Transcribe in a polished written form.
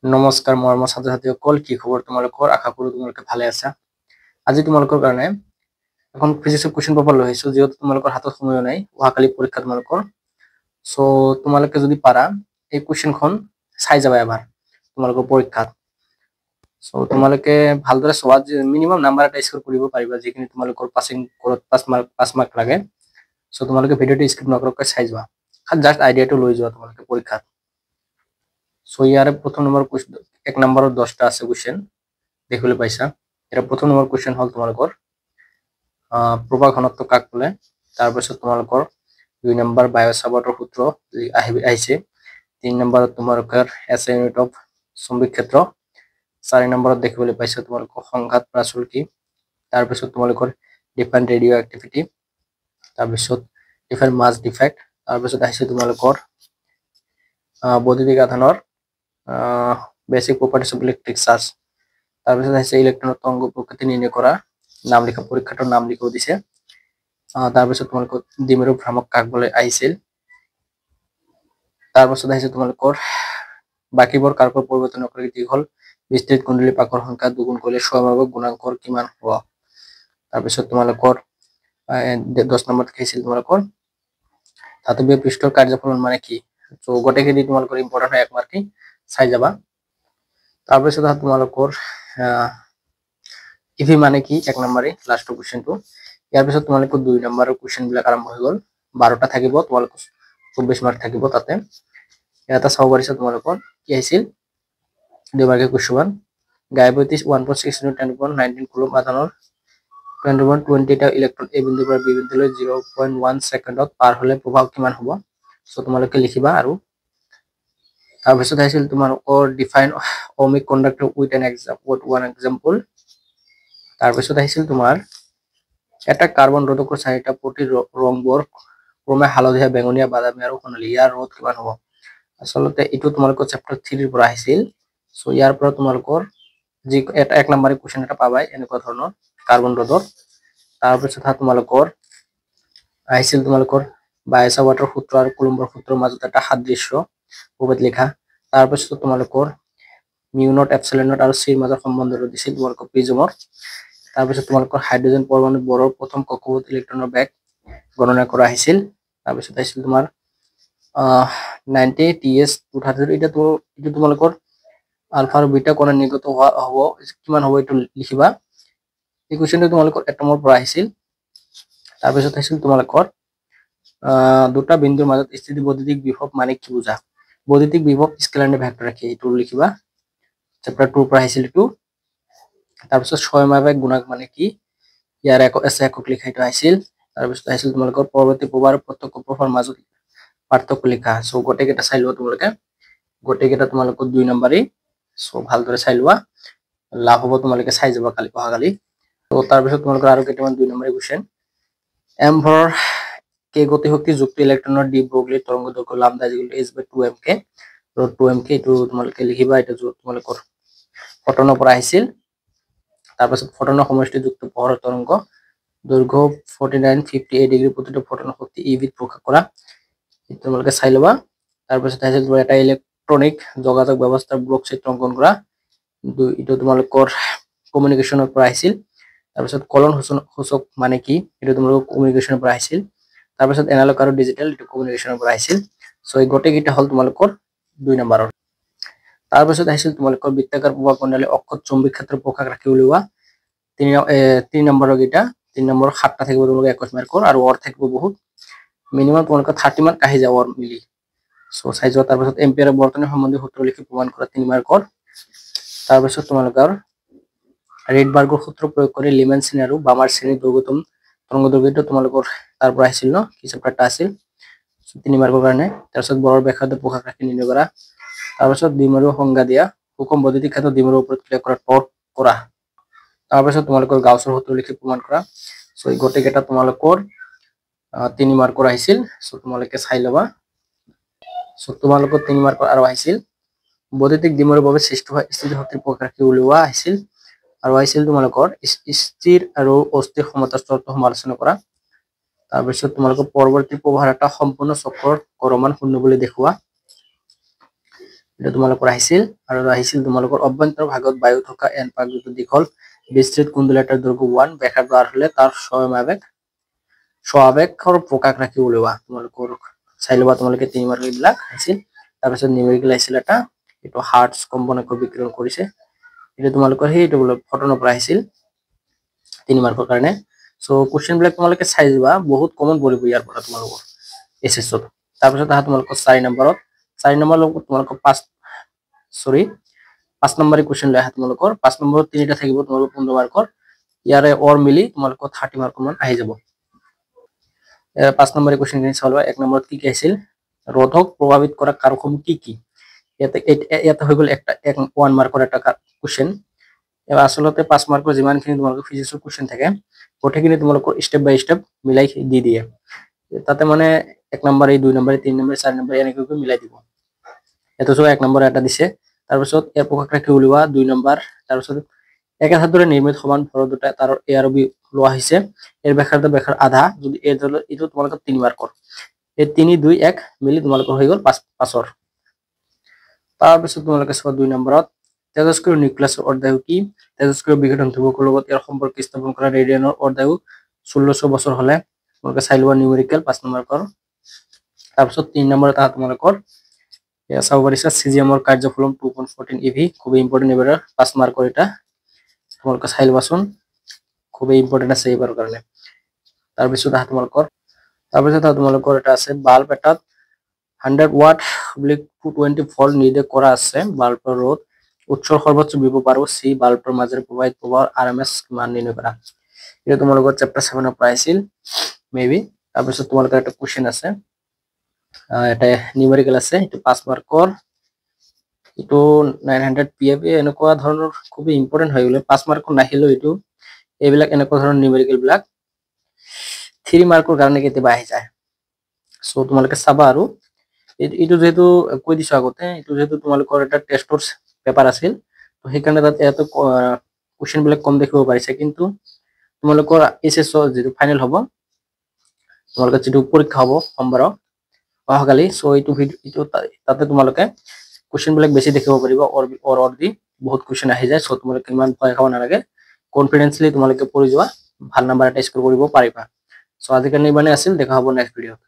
নমস্কাৰ মৰমৰ ছাত্ৰ ছাত্ৰীসকল, কি খবৰ তোমালোকৰ? আশা কৰো তোমালোকে ভালে আছা। আজি তোমালোকৰ কাৰণে এখন ফিজিক্সৰ কুৱেশ্যন পেপাৰ লৈ আহিছো, যিহেতু তোমালোকৰ হাতত সময় নাই, অহাকালি পৰীক্ষা তোমালোকৰ। সো তোমালোকে যদি পাৰা এই কুৱেশ্যনখন চাই যাবা এবাৰ তোমালোকৰ পৰীক্ষাত। সো তোমালোকে ভালদৰে চোৱা, মিনিমাম নাম্বাৰ এটা স্কোৰ কৰিব পাৰিবা, যিখিনি তোমালোকৰ পাছিং কৰাত 5 মাৰ্ক লাগে। সো তোমালোকে ভিডিঅ'টো স্কিপ নকৰাকৈ চাই যোৱা, জাষ্ট আইডিয়াটো লৈ যোৱা তোমালোকে পৰীক্ষাত। সো ইয়াৰে প্ৰথম নম্বৰ কুৱেশ্যন, 1 নম্বৰৰ 10টা আছে কুৱেশ্যন দেখিবলৈ পাইছা। এটা প্ৰথম নম্বৰ কুৱেশ্যন হ'ল তোমালোকৰ প্ৰবাহ ঘনত্ব কাক বোলে। তাৰপিছত তোমালোকৰ 2 নম্বৰ বায়ু-সাভাৰ্টৰ সূত্ৰ আহিছে। 3 নম্বৰত তোমালোকৰ এছ ইউনিট অফ চৌম্বিক ক্ষেত্ৰ। 4 নম্বৰত দেখিবলৈ পাইছা তোমালোকৰ সংঘাত প্ৰাচল কি। তাৰপিছত তোমালোকৰ ডিফাৰেণ্ট ৰেডিঅ' এক্টিভিটি। তাৰপিছত ডিফাৰেণ্ট মাছ ডিফেক্ট। তাৰপিছত আহিছে তোমালোকৰ বৈদ্যুতিক আধানৰ basic properties of electric charge. তাৰপিছত আহিছে ইলেক্ট্ৰনৰ তৰংগ প্ৰকৃতি নিৰ্ণয় কৰা, নাম লিখা, পৰীক্ষাটোৰ নাম লিখিব দিছে। তাৰপিছত তোমালোকৰ দ্বিমেৰু ভ্ৰামক কাক বোলে আহিছিল। তাৰপিছত আহিছে তোমালোকৰ বাকীবোৰ কাৰকৰ পৰিৱৰ্তন নকৰি দীঘল বিস্তৃত কুণ্ডলী পাকৰ সংখ্যা দুগুণ কৰিলে স্বয়ংভাৱক গুণাঙ্কৰ কিমান হ'ব। তাৰপিছত তোমালোকৰ 10 নম্বৰত আহিছিল তোমালোকৰ ধাতৱীয় পৃষ্ঠৰ কাৰ্যফলন মানে কি। তো গোটেইখিনি তোমালোকৰ ইম্পৰ্টেণ্ট হয়, 1 মাৰ্ক চাই যাবা। তাৰপিছত তোমালোকৰ ইভি মানে কি, 1 নম্বৰে লাষ্টৰ কুৱেশ্যনটো। ইয়াৰ পিছত তোমালোকৰ 2 নম্বৰৰ কুৱেশ্যন বিলাক আৰম্ভ হৈ গ'ল। 12টা থাকিব, তোমালোকৰ 24 মাৰ্ক থাকিব তাতে। এটা চাব পাৰিছা তোমালোকৰ কি আহিছিল, 2 মাৰ্কিয়া কুৱেশ্যন। গায়বতী 1.6 × 10⁻19 কুলম্ব আধানৰ 20টা ইলেক্ট্ৰন এ বিন্দুৰ পৰা বি বিন্দুলৈ 0.1 ছেকেণ্ডত পাৰ হলে প্ৰভাৱ কিমান হ'ব। সো তোমালোকে লিখিবা। আৰু তাৰপিছত আহিছিল তোমালোকৰ define ohmic conductor with one example। তাৰপিছত আহিছিল তোমাৰ এটা কাৰ্বন ৰোধকৰ 4টা প্ৰতি ৰংবোৰ ক্ৰমে হালধীয়া, বেঙুনীয়া, বাদামী আৰু সোণালী, ইয়াৰ ৰ'দ কিমান হ'ব। আচলতে এইটো তোমালোকৰ চেপ্টাৰ 3 পৰা আহিছিল। সো ইয়াৰ পৰা তোমালোকৰ যি এটা 1 নম্বৰৰ কুৱেশ্যন এটা পাবাই এনেকুৱা ধৰণৰ কাৰ্বন ৰ'দৰ। তাৰপিছত তোমালোকৰ আহিছিল তোমালোকৰ বায়ু-সাভাৰ্টৰ সূত্ৰ আৰু কুলম্বৰ সূত্ৰৰ মাজত এটা সাদৃশ্য প্ৰভেদ লিখা। তাৰপিছত তোমালোকৰ মিউ নট এপচিলন নট আৰু চিৰ মাজৰ সম্বন্ধটো দিছিল তোমালোকৰ প্ৰিজমৰ। তাৰপিছত তোমালোকৰ হাইড্ৰজেন পৰমাণু বৰৰ প্ৰথম কক্ষপথ ইলেক্ট্ৰনৰ বেগ গণনা কৰা হৈছিল। তাৰপিছত আহিছিল তোমাৰ 90 TS 230। এইটো তোমালোকৰ আলফা আৰু বিটা কোণৰ নিৰ্গত হ'ব কিমান হ'ব এইটো লিখিবা। এই কুৱেশ্যনটো তোমালোকৰ এটমৰ পৰা আহিছিল। তাৰপিছত আহিছিল তোমালোকৰ দুটা বিন্দুৰ মাজত স্থিতি বৈদ্যুতিক বিভৱ মানে কি বুজা। বৈদ্যুতিক বিভৱ স্কেলাৰ নে ভেক্টৰ ৰাখি, এইটো লিখিবা। চেপ্টাৰ 2 পৰা আহিছিল এইটো। তাৰপিছত স্বয়ংভাৱিক গুণাঙ্ক মানে কি, ইয়াৰ একক লিখা এইটো আহিছিল। তাৰপিছত আহিছিল তোমালোকৰ পৰৱৰ্তী প্ৰবাহ আৰু প্ৰত্যক্ষ প্ৰবাহৰ মাজত পাৰ্থক্য লিখা। সো গোটেইকেইটা চাই লোৱা তোমালোকে, গোটেইকেইটা তোমালোকৰ 2 নম্বৰেই। সো ভালদৰে চাই লোৱা, লাভ হ'ব তোমালোকে চাই যাবা অহাকালি। তো তাৰপিছত তোমালোকৰ আৰু কেইটামান 2 নম্বৰৰ কুৱেশ্যন। এম ভৰৰ কে গতিশক্তি যুক্ত ইলেক্ট্ৰনৰ ডি ব্ৰগলি তৰংগ দৈৰ্ঘ্য লাম্ডা h/2mk আৰু 2mk, এইটো তোমালোকে লিখিবা। এটা তোমালোকৰ ফটনৰ পৰা আহিছিল। তাৰপিছত ফটনৰ সমষ্টিযুক্ত পোহৰৰ তৰংগ দৈৰ্ঘ্য 4958 ডিগ্ৰী, প্ৰতিটো ফটনৰ শক্তি ইভিত প্ৰকাশ কৰা, তোমালোকে চাই ল'বা। তাৰপিছত আহিছিল তোমাৰ এটা ইলেক্ট্ৰনিক যোগাযোগ ব্যৱস্থাৰ ব্লক চিত্ৰ অংকন কৰা, এইটো তোমালোকৰ কমিউনিকেশ্যনৰ পৰা আহিছিল। তাৰপিছত কলন সূচক মানে কি, এইটো তোমালোকৰ কমিউনিকেশ্যনৰ পৰা আহিছিল। তাৰপিছত এনালগ আৰু ডিজিটেল, এইটো কমিউনিকেশ্যনৰ পৰা আহিছিল। সো এই গোটেইকেইটা হ'ল তোমালোকৰ 2 নম্বৰৰ। তাৰপিছত আহিছিল তোমালোকৰ বৃত্তাকাৰ প্ৰবাহ প্ৰণালী অক্ষত চৌম্বিক ক্ষেত্ৰৰ প্ৰকাশ ৰাখি উলিওৱা। 3 নম্বৰৰ কেইটা, 3 নম্বৰ 7টা থাকিব তোমালোকৰ 21 মাৰ্কৰ, আৰু অৰ থাকিব বহুত, মিনিমাম তোমালোকৰ 30 মাৰ্ক আহি যাব অৰ মিলি। সো চাই যোৱা। তাৰপিছত এম্পিয়াৰৰ বৰ্তনী সম্বন্ধীয় সূত্ৰ লিখি প্ৰমাণ কৰা 3 মাৰ্কৰ। তাৰপিছত তোমালোকৰ ৰেডবাৰ্গৰ সূত্ৰ প্ৰয়োগ কৰি লিমেন শ্ৰেণী আৰু বামাৰ শ্ৰেণীৰ দৈৰ্ঘ্যতম তৰংগ দৈৰ্ঘ্য তোমালোকৰ তাৰ পৰা আহিছিল ন, কি চেপ্টাৰটা আছিল 3 মাৰ্কৰ কাৰণে। তাৰপিছত বৰৰ ব্যাসাৰ্ধ প্ৰকাশ ৰাখি নিৰ্ণয় কৰা। তাৰপিছত দ্বিমেৰু সংজ্ঞা দিয়া, সুষম বৈদ্যুতিক ক্ষেত্ৰত দ্বিমেৰুৰ ওপৰত ক্ৰিয়া কৰা টৰ্ক কৰা। তাৰপিছত তোমালোকৰ গাউছৰ সূত্ৰ লিখি প্ৰমাণ কৰা। সো এই গোটেইকেইটা তোমালোকৰ 3 মাৰ্কৰ আহিছিল। সো তোমালোকে চাই ল'বা। সো তোমালোকৰ 3 মাৰ্কৰ আৰু আহিছিল বৈদ্যুতিক দ্বিমেৰুৰ বাবে সৃষ্টি হোৱা স্থিতি শক্তিৰ প্ৰকাশ ৰাখি উলিওৱা আহিছিল। আৰু আহিছিল তোমালোকৰ স্থিৰ আৰু অস্থিৰ সমতাৰ স্তৰটো সমালোচনা কৰা। তাৰপিছত তোমালোকৰ পৰৱৰ্তী প্ৰবাহৰ এটা সম্পূৰ্ণ চক্ৰৰ গড়মান শূন্য বুলি দেখুওৱা। এটা তোমালোকৰ আহিছিল আৰু আহিছিল তোমালোকৰ অভ্যন্তৰ ভাগত বায়ু থকা এন পাকযুক্ত দীঘল বিস্তৃত কুণ্ডলাটাৰ দৈৰ্ঘ্য 1 ব্যাসাৰ্ধ r হলে তাৰ স্বাৱেগৰ প্ৰকাশ ৰাখি উলিওৱা তোমালোকৰ চাই লবা তোমালোকে 3 মাৰ্ক এইবিলাক আহিছিল তাৰপিছত নিউমেৰিকেল আহিছিল এটা এটো হাৰ্টছ কম্পনাঙ্ক বিকিৰণ কৰিছে এটা তোমালোকৰ হেইটো ফটনৰ পৰা আহিছিল 3 মাৰ্কৰ কাৰণে সো কোশ্চেন বিলাক তোমালোকে চাই দিবা বহুত কমন পৰিব ইয়াৰ পৰা তোমালোকৰ এসএছত তাৰপিছত আহা তোমালোকৰ 4 নম্বৰত 4 নম্বৰ তোমালোকৰ 5 নম্বৰৰ কোশ্চেন লৈ আহা তোমালোকৰ 5 নম্বৰত তিনিটা থাকিব তোমালোকৰ 15 মাৰ্কৰ ইয়াৰে অৰ মিলি তোমালোকৰ 30 মাৰ্ক মান আহি যাব 5 নম্বৰৰ কোশ্চেন খিনি চালবা 1 নম্বৰত কি আছিল ৰোধক প্ৰভাবিত কৰা কাৰকসমূহ কি কি এটা হৈ গল একটা 1 মাৰ্কৰ এটা কোশ্চেন এবাৰ আসলতে 5 মাৰ্কৰ যিমানখিনি তোমালোকৰ ফিজিক্সৰ কোশ্চেন থাকে ওঠেখিনি তোমালোকৰ স্টেপ বাই স্টেপ মিলাই দি দিয়ে তাতে মানে 1 নম্বৰ 2 নম্বৰ 3 নম্বৰ 4 নম্বৰ এনেকৈ মিলাই দিব এটো সব 1 নম্বৰ এটা দিছে তাৰ পিছত এৰ প্ৰকাশ ৰাখি উলিওয়া 2 নম্বৰ তাৰ পিছত একে ধাতুৰে নিৰ্মিত সমান ভৰ দুটা তাৰ এ আৰু বি লোৱা হৈছে এৰ ব্যাসাৰ্ধ ব্যাসাৰ আধা যদি এ ধৰলে এটো তোমালোকৰ 3 মাৰ্কৰ এই 3 2 1 মিলি তোমালোকৰ হৈ গল 5 তাৰ পিছত তোমালোকে সব 2 নম্বৰত তেজস্ক্ৰিয় নিউক্লিয়াসৰ অৰ্ধায়ু কি তেজস্ক্ৰিয় বিঘটন ধ্ৰুৱকৰ লগত ইয়াৰ সম্পৰ্ক স্থাপন কৰা ৰেডিয়ানৰ অৰ্ধায়ু 1600 বছৰ হলে তোমালোকে চাই লোৱা নিউমেৰিকেল 5 নম্বৰৰ তাৰ পিছত 3 নম্বৰত আহা তোমালোকৰ এয়া চাব পাৰিছা সিজিএমৰ কাৰ্যফলম 2.14 ইভি খুব ইম্পৰ্টেন্ট এবাৰ 5 মাৰ্কৰ এটা তোমালোকে চাই লবাচোন খুব ইম্পৰ্টেন্ট আছে এবাৰ কাৰণে তাৰ পিছত আহা তোমালোকৰ এটা আছে বাল্ব এটাত 100 ওয়াট 220 ভোল্ট নিৰ্দেশ কৰা আছে বাল্বৰ ৰোধ উৎসৰ সৰ্বোচ্চ বিভব আৰু সি বাল্বৰ মাজেৰে প্ৰবাহিত প্ৰবাহৰ আৰএমএস মান নিৰ্ণয় কৰা এটা তোমালোকৰ চ্যাপ্টাৰ 7 ৰ পৰা আছিল মেবি তাৰ পিছত তোমালোকৰ এটা কোশ্চেন আছে এটা নিউমেৰিকেল আছে এটো 5 মাৰ্কৰ এটো 900 পিএফ এনেকুৱা ধৰণৰ খুব ইম্পৰ্টেন্ট হৈ গলে 5 মাৰ্কৰ নাহিলো এটো এইবিলাক এনেকুৱা ধৰণৰ নিউমেৰিকেল বিলাক 3 মাৰ্কৰ কাৰণে কেতিয়াবা আহি যায় সো তোমালোকে চাবা আৰু এটো যেহেতু কৈ দিছো আগতে এটো যেহেতু তোমালোকৰ এটা টেষ্টৰ পেপাৰ আছিল তো সেইকাৰণে তাত এত কোশ্চেন বিলাক কম দেখিব পাৰিছে কিন্তু তোমালোকৰ এসএস যেটো ফাইনাল হ'ব তোমালোকৰ যেটো পৰীক্ষা হ'ব সোমবাৰ অহাকালি সো এইটো ভিডিও তাতে তোমালোকে কোশ্চেন বিলাক বেছি দেখিব পাৰিবা অৰ দি বহুত কোশ্চেন আহি যায় সো তোমালোকে ইমান ভয় খাব নালাগে কনফিডেন্সলি তোমালোকে পঢ়ি যোৱা ভাল নাম্বাৰ এটা স্কোৰ কৰিব পাৰিবা সো আজি কাৰণে ইমানে আছিল দেখা হ'ব নেক্সট ভিডিওত